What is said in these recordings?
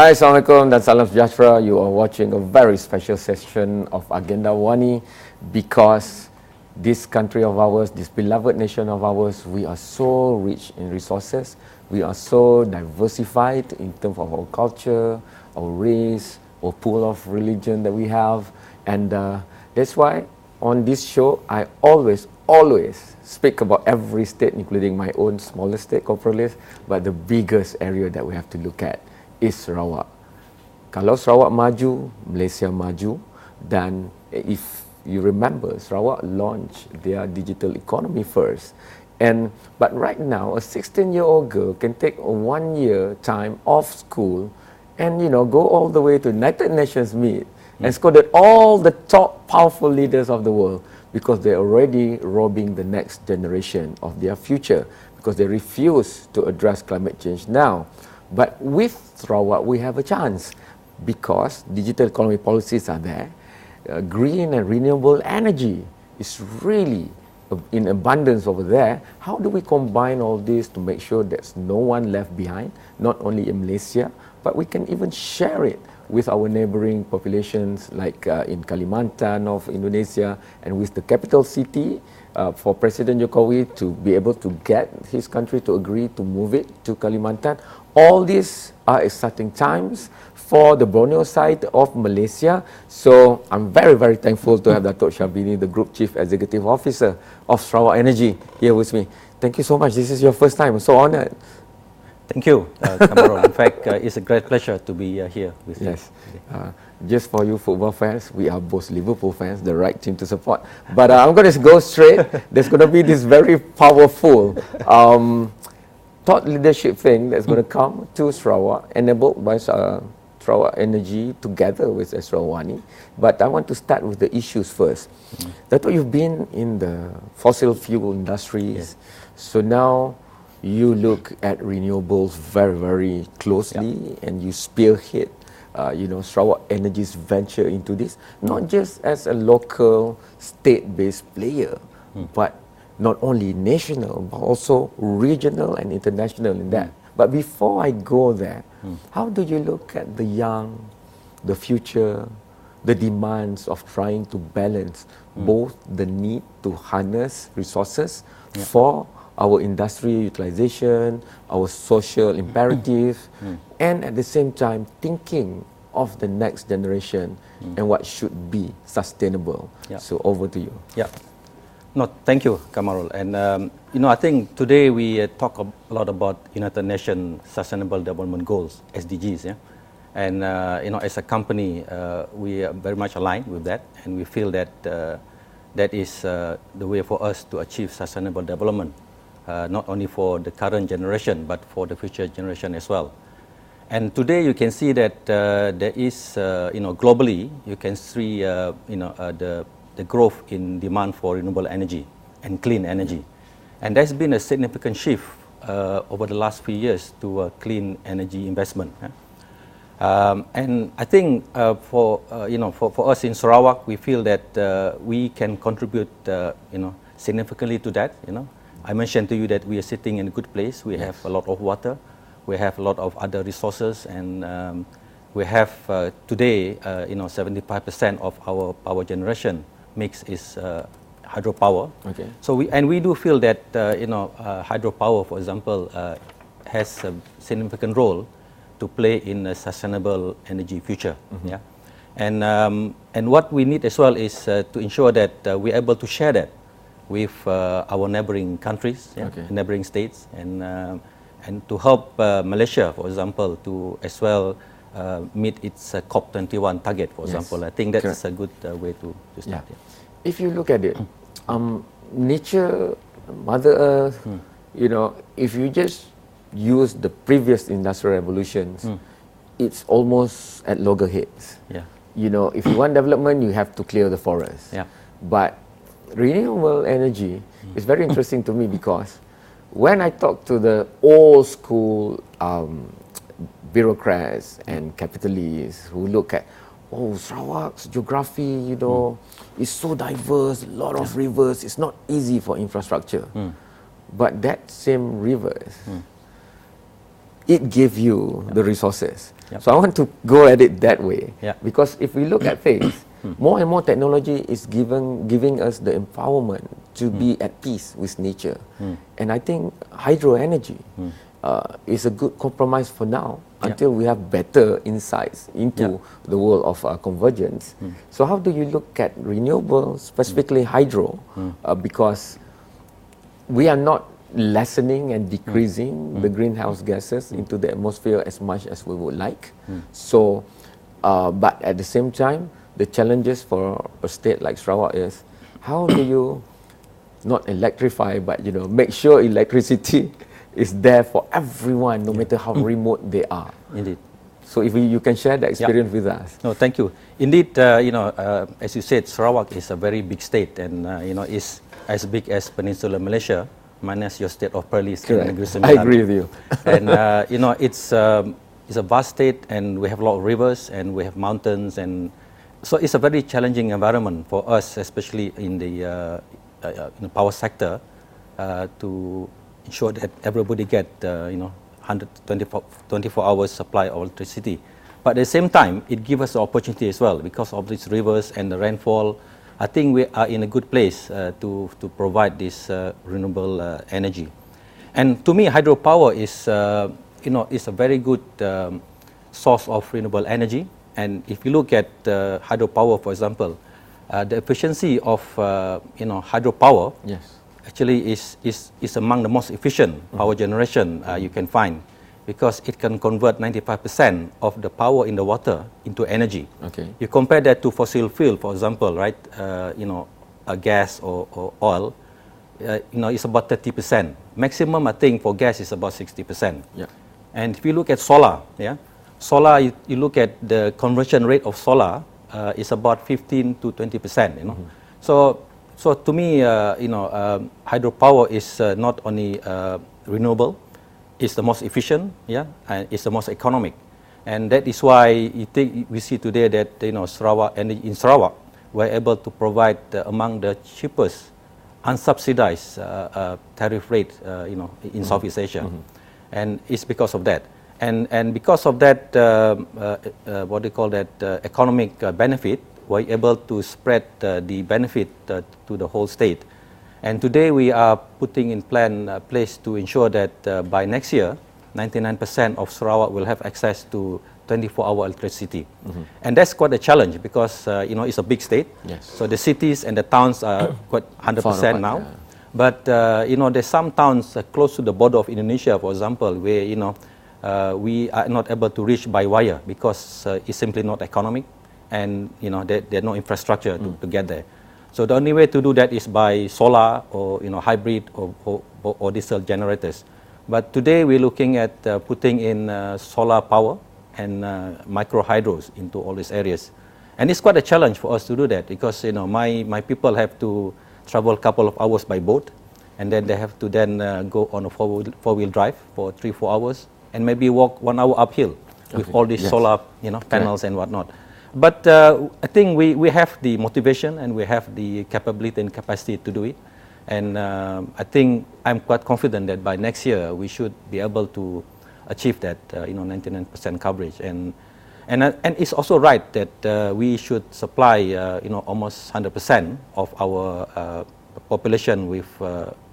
Hai, Assalamualaikum dan salam sejahtera. You are watching a very special session of Agenda AWANI because this country of ours, this beloved nation of ours, we are so rich in resources. We are so diversified in terms of our culture, our race, our pool of religion that we have. And that's why on this show, I always speak about every state, including my own smaller state, Corporalis, but the biggest area that we have to look at is Sarawak. Kalau Sarawak maju, Malaysia maju. Dan if you remember, Sarawak launched their digital economy first. But right now, a 16-year-old girl can take a 1-year time off school and go all the way to United Nations meet and scolded all the top powerful leaders of the world because they're already robbing the next generation of their future because they refuse to address climate change now. But with Sarawak, we have a chance because digital economy policies are there. Green and renewable energy is really in abundance over there. How do we combine all this to make sure there's no one left behind, not only in Malaysia, but we can even share it with our neighboring populations like in Kalimantan of Indonesia and with the capital city for President Jokowi to be able to get his country to agree to move it to Kalimantan. All these are exciting times for the Borneo side of Malaysia. So I'm very, very thankful to have Datuk Sharbini, the Group Chief Executive Officer of Sarawak Energy, here with me. Thank you so much. This is your first time. I'm so honored. Thank you, Kamarul. In fact, it's a great pleasure to be here with you. Yes. Just for you football fans, we are both Liverpool fans, the right team to support. But I'm going to go straight. There's going to be this very powerful thought leadership thing that's going to come to Sarawak, enabled by Sarawak Energy together with Astro AWANI. But I want to start with the issues first. Dato', you've been in the fossil fuel industries, so now you look at renewables very, very closely, and you spearhead, Sarawak Energy's venture into this, not just as a local state-based player, but not only national, but also regional and international in that. But before I go there, how do you look at the young, the future, the demands of trying to balance both the need to harness resources for our industrial utilization, our social imperative, and at the same time thinking of the next generation and what should be sustainable. So over to you. No, thank you, Kamarul. And I think today we talk a lot about United Nations Sustainable Development Goals, SDGs. And as a company, we are very much aligned with that, and we feel that that is the way for us to achieve sustainable development, not only for the current generation, but for the future generation as well. And today you can see that there is, globally, you can see, the growth in demand for renewable energy and clean energy. And there's been a significant shift over the last few years to clean energy investment. And I think for us in Sarawak, we feel that we can contribute, significantly to that. I mentioned to you that we are sitting in a good place. We have a lot of water. We have a lot of other resources, and we have today, 75% of our power generation mix is hydropower. So we do feel that hydropower, for example, has a significant role to play in a sustainable energy future. And what we need as well is to ensure that we're able to share that with our neighboring countries, neighboring states, and to help Malaysia, for example, to as well meet its COP21 target, for example. I think that's a good way to start. If you look at it, nature, Mother Earth, if you just use the previous industrial revolutions, it's almost at loggerheads. If you want development, you have to clear the forest. But renewable energy is very interesting to me because when I talk to the old school bureaucrats and capitalists who look at, Sarawak's geography, is so diverse, a lot of rivers, it's not easy for infrastructure. But that same rivers, it gave you the resources. Yep. So I want to go at it that way. Yeah. Because if we look at things, more and more technology is giving us the empowerment to be at peace with nature. And I think hydro energy is a good compromise for now until we have better insights into the world of convergence. So how do you look at renewables, specifically hydro, because we are not lessening and decreasing the greenhouse gases into the atmosphere as much as we would like. So, but at the same time, the challenges for a state like Sarawak is, how do you not electrify, but make sure electricity is there for everyone, no matter how remote they are. Indeed. So if you can share the experience with us. No, thank you. Indeed, as you said, Sarawak is a very big state, and is as big as Peninsular Malaysia, minus your state of Perlis and Negeri Sembilan. I agree with you. And it's a vast state, and we have a lot of rivers, and we have mountains, and so it's a very challenging environment for us, especially in the power sector, to ensure that everybody get 124 hours supply of electricity. But at the same time, it gives us the opportunity as well because of these rivers and the rainfall. I think we are in a good place to provide this renewable energy. And to me, hydropower is is a very good source of renewable energy. And if you look at hydropower, for example, the efficiency of hydropower actually is among the most efficient power generation you can find, because it can convert 95% of the power in the water into energy. Okay. You compare that to fossil fuel, for example, right? A gas or oil, it's about 30%. Maximum, I think, for gas is about 60%. Yeah. And if you look at solar, solar, you look at the conversion rate of solar is about 15 to 20%. So to me, hydropower is not only renewable, it's the most efficient, and it's the most economic, and that is why we see today that Sarawak Energy in Sarawak we're able to provide among the cheapest unsubsidized tariff rate, in Southeast Asia, and it's because of that, and because of that, what they call that economic benefit, we're able to spread the benefit to the whole state. And today we are putting in place to ensure that by next year, 99% of Sarawak will have access to 24-hour electricity. And that's quite a challenge because it's a big state. Yes. So the cities and the towns are quite 100% now. Yeah. But there's some towns close to the border of Indonesia, for example, where we are not able to reach by wire because it's simply not economic, and there's no infrastructure to get there. So the only way to do that is by solar or hybrid or diesel generators. But today we're looking at putting in solar power and micro hydros into all these areas. And it's quite a challenge for us to do that because my people have to travel a couple of hours by boat, and then they have to go on a four-wheel drive for 3-4 hours, and maybe walk 1 hour uphill with all these solar panels and whatnot. But I think we have the motivation and we have the capability and capacity to do it. And I think I'm quite confident that by next year we should be able to achieve that 99% coverage. And it's also right that we should supply almost 100% of our population with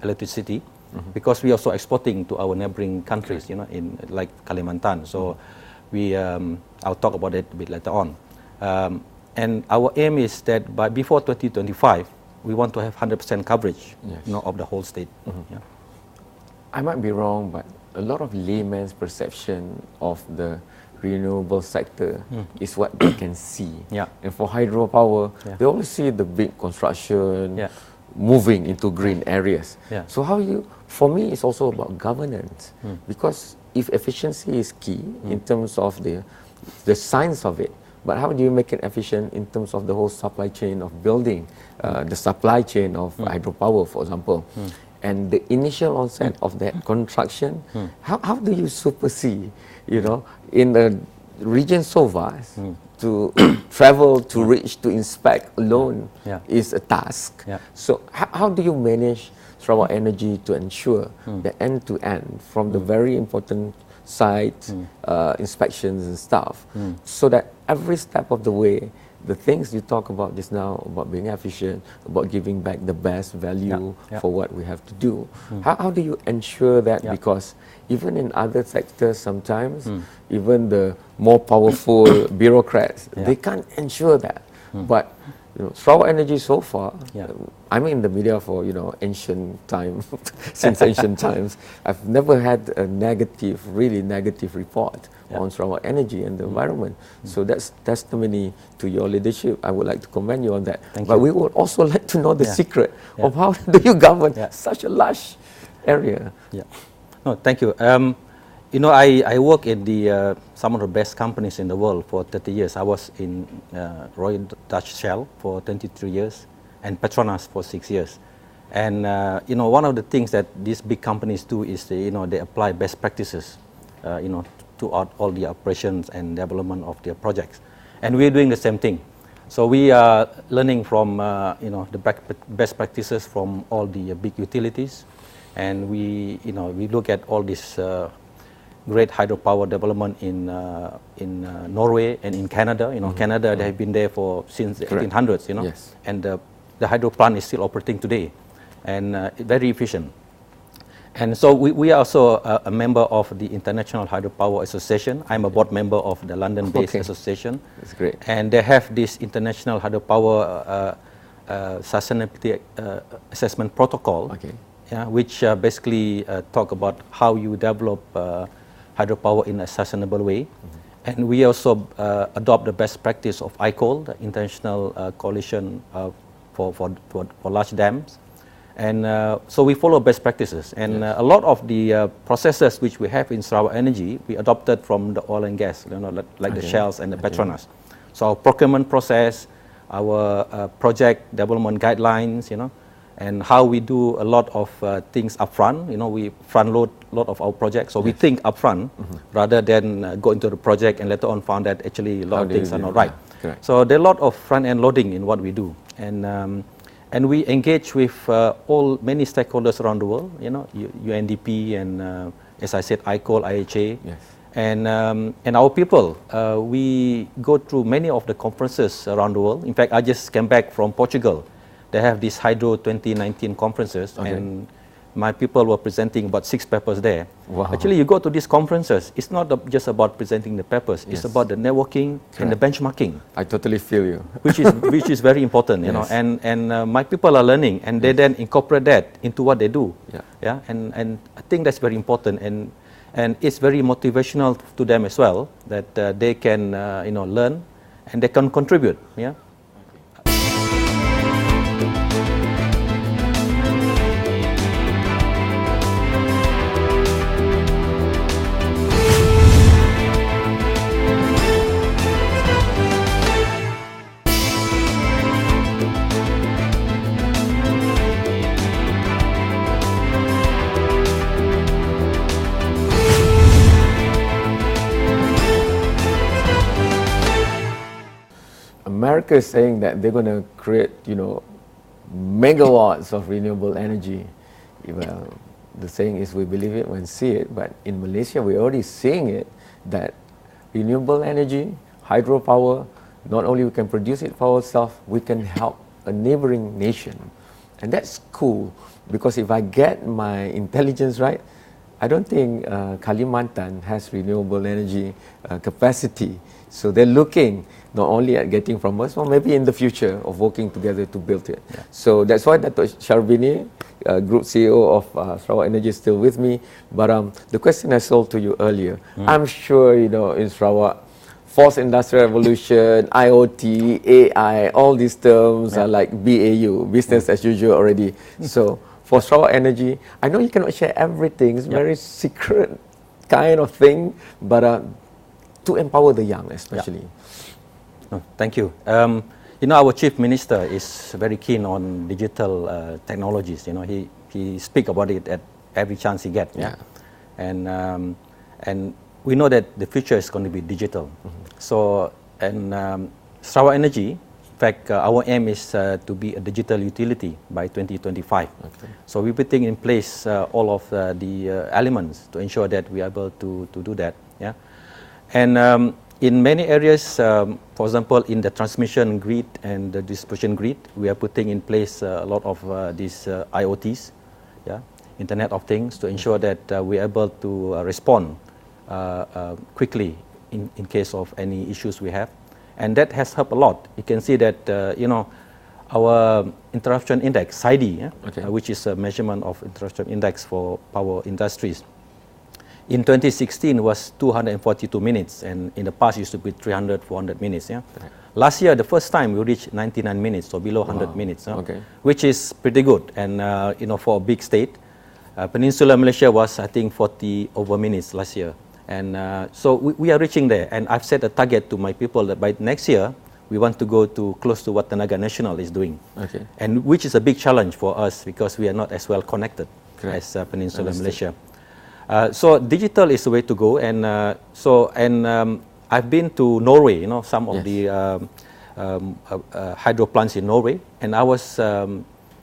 electricity, because we are also exporting to our neighboring countries, in like Kalimantan. So I'll talk about it a bit later on. And our aim is that before 2025, we want to have 100% coverage of the whole state. I might be wrong, but a lot of layman's perception of the renewable sector is what they can see. And for hydropower, they always see the big construction, moving into green areas. So for me, it's also about governance, because if efficiency is key in terms of the science of it, but how do you make it efficient in terms of the whole supply chain of building, the supply chain of hydropower, for example, and the initial onset of that construction? How do you supersede, in a region so vast, to travel, to reach, to inspect alone is a task. So how do you manage Sarawak Energy to ensure the end-to-end from the very important site inspections and stuff, so that every step of the way, the things you talk about just now about being efficient, about giving back the best value for what we have to do. How do you ensure that? Because even in other sectors, sometimes even the more powerful bureaucrats, they can't ensure that. But Sarawak Energy so far, I'm in the media for ancient time, since ancient times. I've never had a really negative report on Sarawak Energy and the environment. So that's testimony to your leadership. I would like to commend you on that. But we would also like to know the secret of how do you govern such a large area. No, thank you. I work in some of the best companies in the world for 30 years. I was in Royal Dutch Shell for 23 years and Petronas for 6 years. And one of the things that these big companies do is they apply best practices, throughout all the operations and development of their projects. And we're doing the same thing. So we are learning from the best practices from all the big utilities, and we look at all this great hydropower development in Norway and in Canada. Canada, they have been there since the 1800s. And the hydro plant is still operating today, and very efficient. And so we are also a member of the International Hydropower Association. I'm a board member of the London-based association. That's great. And they have this International Hydropower Sustainability Assessment Protocol, which basically talk about how you develop hydropower in a sustainable way. And we also adopt the best practice of ICOL, the International Coalition for Large Dams. And so we follow best practices, and a lot of the processes which we have in Sarawak Energy, we adopted from the oil and gas, like the Shells and the Petronas. So our procurement process, our project development guidelines, and how we do a lot of things upfront. We front load a lot of our projects, so we think upfront rather than go into the project and later on found that actually a lot of things are not right. So there are a lot of front end loading in what we do, and we engage with many stakeholders around the world, UNDP and, as I said, ICOL, IHA. And our people, we go through many of the conferences around the world. In fact, I just came back from Portugal. They have these Hydro 2019 conferences, and my people were presenting about 6 papers there. Actually, you go to these conferences, it's not just about presenting the papers, it's about the networking and the benchmarking. I totally feel you. which is very important, and my people are learning, and they then incorporate that into what they do. And I think that's very important, and it's very motivational to them as well, that they can learn and they can contribute. America is saying that they're going to create, megawatts of renewable energy. Well, the saying is we believe it when see it, but in Malaysia we're already seeing it, that renewable energy, hydropower, not only we can produce it for ourselves, we can help a neighboring nation. And that's cool, because if I get my intelligence right, I don't think Kalimantan has renewable energy capacity. So they're looking not only at getting from us, but maybe in the future of working together to build it. So that's why Datuk Sharbini, Group CEO of Sarawak Energy, is still with me. But the question I sold to you earlier, I'm sure in Sarawak, Fourth Industrial Revolution, IoT, AI, all these terms are like BAU, business as usual already. So for Sarawak Energy, I know you cannot share everything, it's very secret kind of thing, but to empower the young especially. Thank you. Our Chief Minister is very keen on digital technologies. He speaks about it at every chance he gets. And we know that the future is going to be digital. So, Sarawak Energy, fact, our aim is to be a digital utility by 2025. Okay. So we're putting in place all of the elements to ensure that we are able to do that. Yeah, and in many areas, for example, in the transmission grid and the distribution grid, we are putting in place a lot of these IoTs, yeah, Internet of Things, to ensure that we're able to respond quickly in case of any issues we have. And that has helped a lot. You can see that, our interruption index, SID, yeah, Okay. which is a measurement of interruption index for power industries, in 2016 was 242 minutes, and in the past used to be 300, 400 minutes. Yeah. Right. Last year, the first time we reached 99 minutes, so below 100 Wow. minutes, Okay. which is pretty good. And for a big state, Peninsular Malaysia was, I think, 40 over minutes last year. And so we are reaching there. And I've set a target to my people that by next year, we want to go to close to what Tenaga Nasional is doing. Okay. And which is a big challenge for us because we are not as well connected Correct. as Peninsular Understood. Malaysia. So digital is the way to go. And I've been to Norway, some of Yes. the hydro plants in Norway. And I was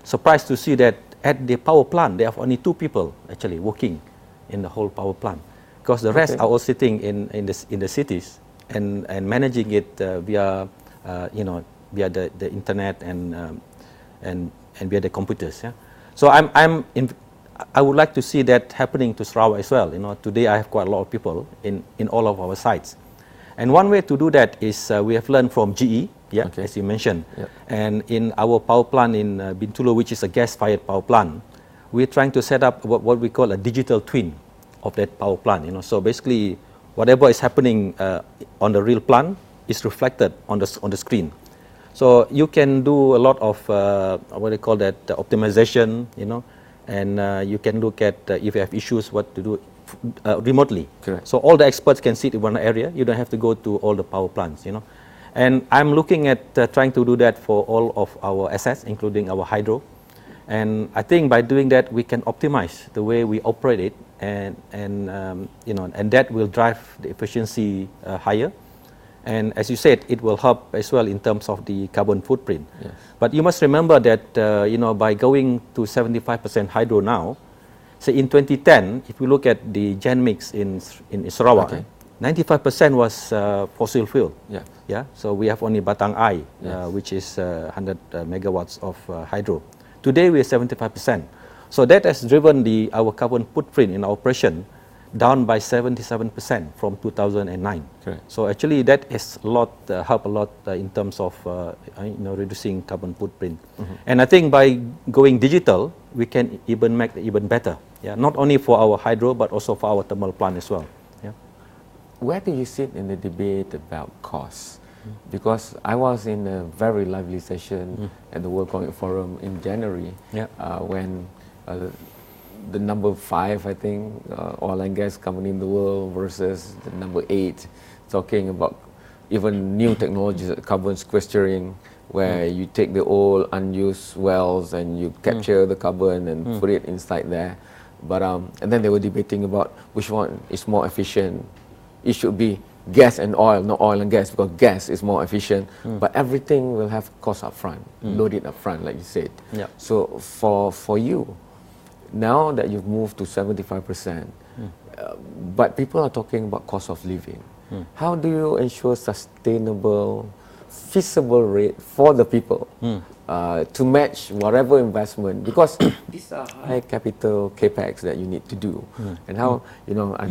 surprised to see that at the power plant, they have only 2 people actually working in the whole power plant. Because the rest Okay. are all sitting in the cities and managing it via via the internet and via the computers. Yeah. So I would like to see that happening to Sarawak as well. Today I have quite a lot of people in all of our sites, and one way to do that is we have learned from GE. Yeah, Okay. as you mentioned, Yep. and in our power plant in Bintulu, which is a gas-fired power plant, we're trying to set up what we call a digital twin of that power plant. So basically, whatever is happening on the real plant is reflected on the screen. So you can do a lot of what they call that optimization, and you can look at if you have issues, what to do remotely. Correct. So all the experts can sit in one area. You don't have to go to all the power plants. And I'm looking at trying to do that for all of our assets, including our hydro. And I think by doing that, we can optimize the way we operate it, and that will drive the efficiency higher. And as you said, it will help as well in terms of the carbon footprint. Yes. But you must remember that by going to 75% hydro now, say in 2010, if you look at the gen mix in Sarawak, Okay. 95% was fossil fuel. Yeah. Yeah, so we have only Batang Ai, Yes. which is 100 megawatts of hydro. Today we are 75%. So that has driven our carbon footprint in our operation down by 77% from 2009. Correct. So actually that has helped a lot in terms of reducing carbon footprint. Mm-hmm. And I think by going digital, we can even make it even better. Yeah, not only for our hydro but also for our thermal plant as well. Yeah. Where do you sit in the debate about costs? Because I was in a very lively session at the World Economic Forum in January, Yeah. when the number 5, I think, oil and gas company in the world versus the number 8, talking about even new technologies like carbon sequestering, where you take the old unused wells and you capture the carbon and put it inside there. But and then they were debating about which one is more efficient. It should be gas and oil, not oil and gas, because gas is more efficient. But everything will have cost up front, loaded up front, like you said. Yeah. So for you, now that you've moved to 75%, but people are talking about cost of living. How do you ensure sustainable, feasible rate for the people to match whatever investment? Because these are high capital capex that you need to do. And how,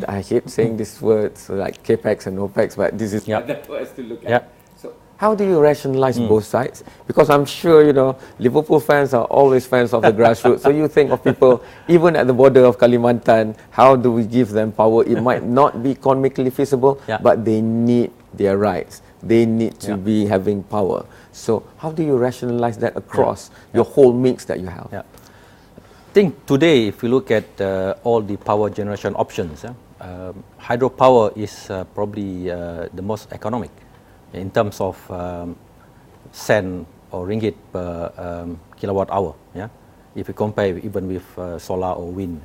I hate saying these words like capex and opex, but this is Yeah. the words to look at. Yeah. So how do you rationalize both sides? Because I'm sure, Liverpool fans are always fans of the grassroots. So you think of people, even at the border of Kalimantan, how do we give them power? It might not be economically feasible, Yeah. but they need their rights. They need to Yeah. be having power. So how do you rationalize that across your whole mix that you have? Yeah. I think today, if you look at all the power generation options, hydropower is probably the most economic in terms of cent or ringgit per kilowatt hour. Yeah, if you compare even with solar or wind.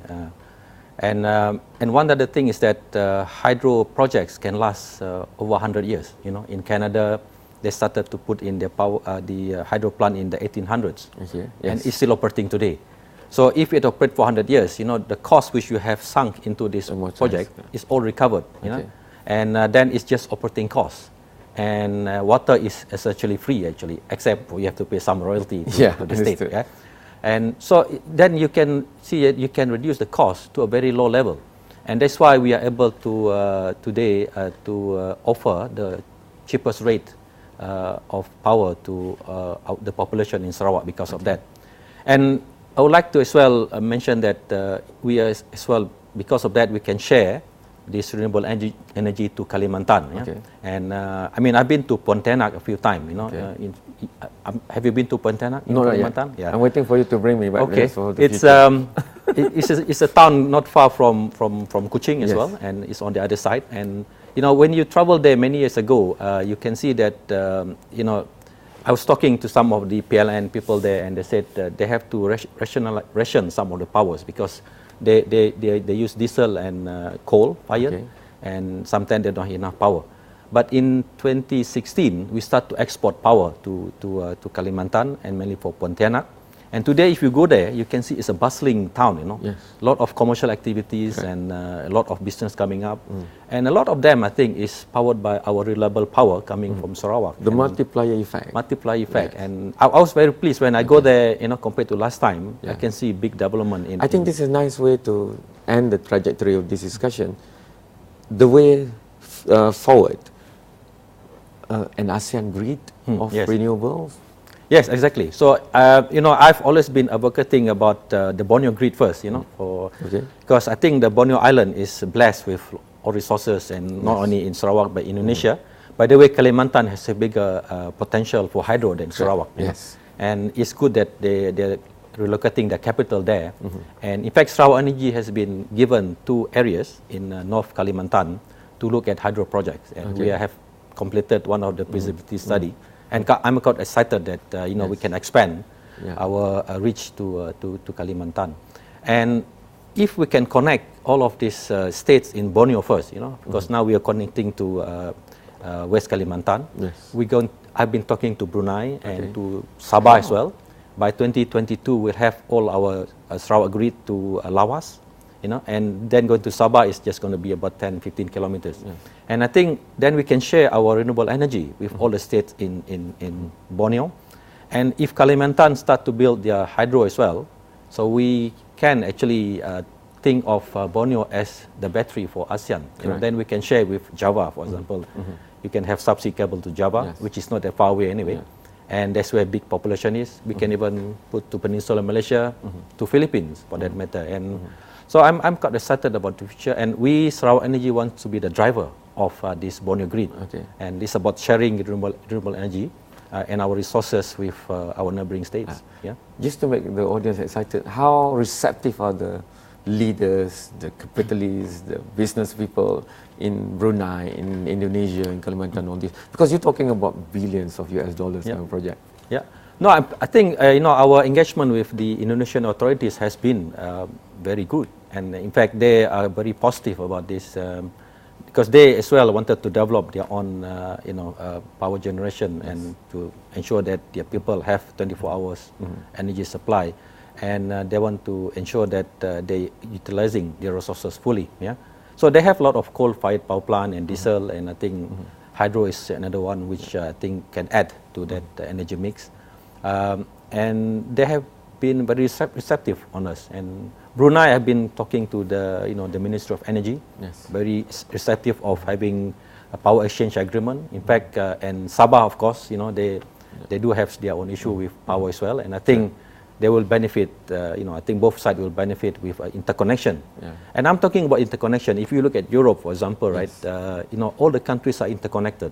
And one other thing is that hydro projects can last over 100 years. In Canada, they started to put in their power, the hydro plant in the 1800s, Okay. and Yes. it's still operating today. So if it operates for 100 years, the cost which you have sunk into this Amortized, project yeah. is all recovered, Okay. and then it's just operating costs. And water is essentially free, actually, except you have to pay some royalty to the state. understood. Yeah? And so then you can see it, you can reduce the cost to a very low level. And that's why we are able to today to offer the cheapest rate of power to the population in Sarawak because of that. And I would like to as well mention that we are as well, because of that, we can share this renewable energy to Kalimantan. Yeah? Okay. And I mean, I've been to Pontianak a few times. Okay. Have you been to Pontianak in No, not Kalimantan? yet. I'm waiting for you to bring me back. Okay, there for the it's future. it's a town not far from Kuching as Yes. well, and it's on the other side. And when you travel there many years ago, you can see that I was talking to some of the PLN people there, and they said they have to ration some of the powers because they use diesel and coal fire, Okay. and sometimes they don't have enough power. But in 2016, we start to export power to Kalimantan and mainly for Pontianak. And today, if you go there, you can see it's a bustling town. Yes. A lot of commercial activities. Correct. And a lot of business coming up, and a lot of them, I think, is powered by our reliable power coming from Sarawak. The And multiplier effect. multiplier effect. Yes. And I was very pleased when I go there. Compared to last time, Yeah. I can see big development in. I think this is a nice way to end the trajectory of this discussion. The way forward, an ASEAN grid of Yes. renewables. Yes, exactly. So, I've always been advocating about the Borneo grid first, Okay. because I think the Borneo Island is blessed with all resources, and not only in Sarawak but Indonesia. By the way, Kalimantan has a bigger potential for hydro than Sarawak. Yes. And it's good that they're relocating the capital there. And in fact, Sarawak Energy has been given 2 areas in North Kalimantan to look at hydro projects, and we Okay. have completed one of the feasibility study. And I'm quite excited that we can expand our reach to Kalimantan. And if we can connect all of these states in Borneo first, because now we are connecting to West Kalimantan. Yes. I've been talking to Brunei and to Sabah as well. By 2022, we'll have all our Sarawak grid to Lawas. And then going to Sabah is just going to be about 10-15 kilometers. Yeah. And I think then we can share our renewable energy with all the states in Borneo. And if Kalimantan start to build their hydro as well, so we can actually think of Borneo as the battery for ASEAN. Then we can share with Java, for example. You can have subsea cable to Java, which is not that far away anyway. Yeah. And that's where big population is. We can even put to Peninsular Malaysia, to Philippines for that matter. And so I'm quite excited about the future, and we, Sarawak Energy, want to be the driver of this Borneo grid. Okay. And it's about sharing renewable energy and our resources with our neighboring states. Just to make the audience excited, how receptive are the leaders, the capitalists, the business people in Brunei, in Indonesia, in Kalimantan, all this? Because you're talking about billions of US dollars in a project. Yeah. No, I think our engagement with the Indonesian authorities has been very good, and in fact they are very positive about this because they as well wanted to develop their own power generation and to ensure that their people have 24 hours energy supply, and they want to ensure that they utilizing their resources fully. So they have a lot of coal-fired power plant and diesel, and I think hydro is another one which I think can add to that energy mix. And they have been very receptive on us. And Brunei have been talking to the the Ministry of Energy, very receptive of having a power exchange agreement. In fact, and Sabah, of course, they do have their own issue with power as well. And I think they will benefit. I think both sides will benefit with interconnection. And I'm talking about interconnection. If you look at Europe, for example, right? All the countries are interconnected.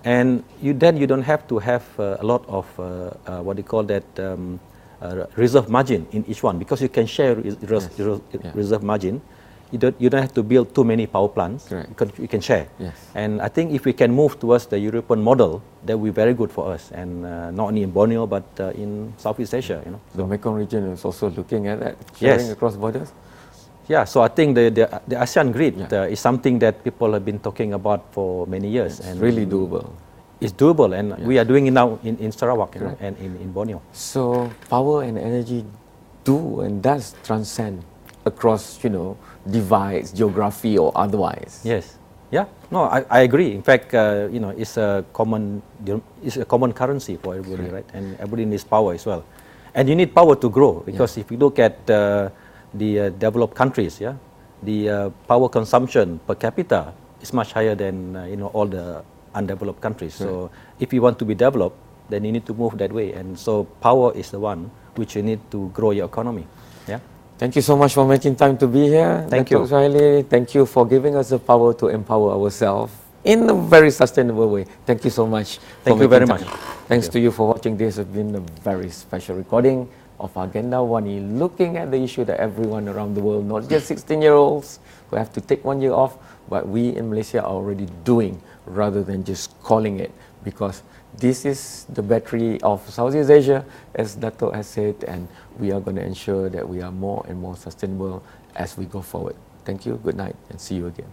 And you don't have to have a lot of what they call that reserve margin in each one, because you can share reserve margin. You don't have to build too many power plants. You can share. And I think if we can move towards the European model, that will be very good for us, and not only in Borneo but in Southeast Asia. The Mekong region is also looking at that, sharing across borders. Yeah, so I think the ASEAN grid is something that people have been talking about for many years. It's really doable. it's doable, and we are doing it now in Sarawak, and in Borneo. So power and energy do and does transcend across, divides, geography or otherwise. Yes. Yeah. No, I agree. In fact, it's a common currency for everybody, right? And everybody needs power as well. And you need power to grow, because if you look at the developed countries, the power consumption per capita is much higher than all the undeveloped countries. So if you want to be developed, then you need to move that way. And so power is the one which you need to grow your economy. Yeah. Thank you so much for making time to be here. Thank Datuk you. Suhaili. Thank you for giving us the power to empower ourselves in a very sustainable way. Thank you so much. Thank you very much. Thanks to you for watching. This has been a very special recording of Agenda AWANI, looking at the issue that everyone around the world, not just 16-year-olds who have to take 1 year off, but we in Malaysia are already doing, rather than just calling it, because this is the battery of Southeast Asia, as Datuk has said, and we are going to ensure that we are more and more sustainable as we go forward. Thank you, good night, and see you again.